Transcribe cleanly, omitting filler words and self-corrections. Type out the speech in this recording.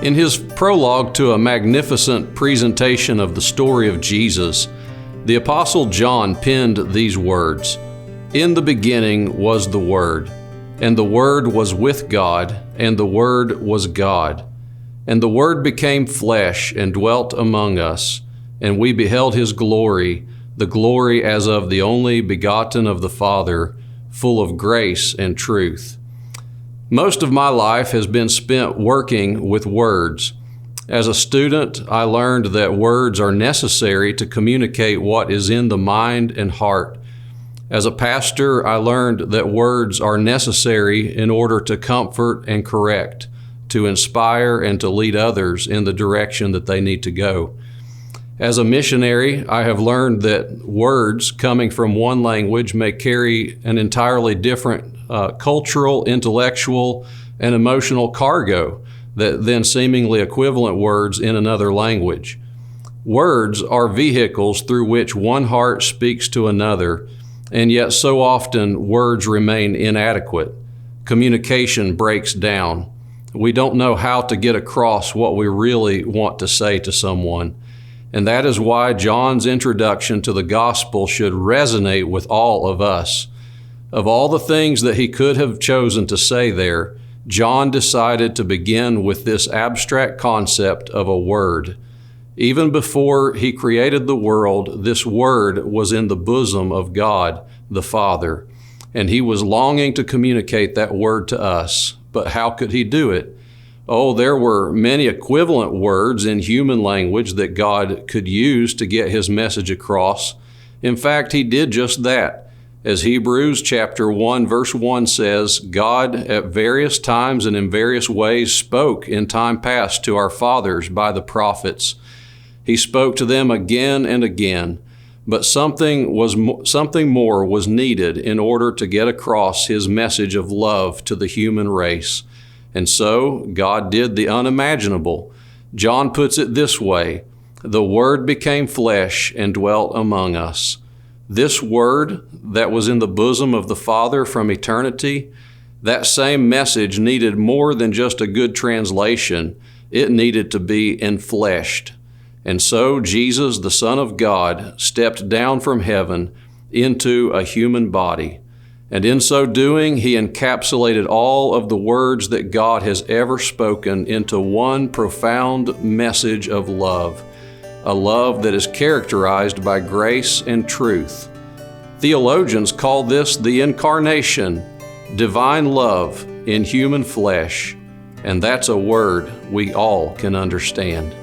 In his prologue to a magnificent presentation of the story of Jesus, the Apostle John penned these words, "In the beginning was the Word, and the Word was with God, and the Word was God. And the Word became flesh and dwelt among us, and we beheld his glory, the glory as of the only begotten of the Father, full of grace and truth." Most of my life has been spent working with words. As a student, I learned that words are necessary to communicate what is in the mind and heart. As a pastor, I learned that words are necessary in order to comfort and correct, to inspire and to lead others in the direction that they need to go. As a missionary, I have learned that words coming from one language may carry an entirely different cultural, intellectual, and emotional cargo than seemingly equivalent words in another language. Words are vehicles through which one heart speaks to another, and yet so often words remain inadequate. Communication breaks down. We don't know how to get across what we really want to say to someone. And that is why John's introduction to the gospel should resonate with all of us. Of all the things that he could have chosen to say there, John decided to begin with this abstract concept of a word. Even before he created the world, this word was in the bosom of God, the Father, and he was longing to communicate that word to us. But how could he do it? Oh, there were many equivalent words in human language that God could use to get his message across. In fact, he did just that. As Hebrews chapter 1 verse 1 says, God at various times and in various ways spoke in time past to our fathers by the prophets. He spoke to them again and again, but something more was needed in order to get across his message of love to the human race. And so God did the unimaginable. John puts it this way, "The Word became flesh and dwelt among us." This Word that was in the bosom of the Father from eternity, that same message needed more than just a good translation. It needed to be enfleshed. And so Jesus, the Son of God, stepped down from heaven into a human body. And in so doing, he encapsulated all of the words that God has ever spoken into one profound message of love, a love that is characterized by grace and truth. Theologians call this the incarnation, divine love in human flesh, and that's a word we all can understand.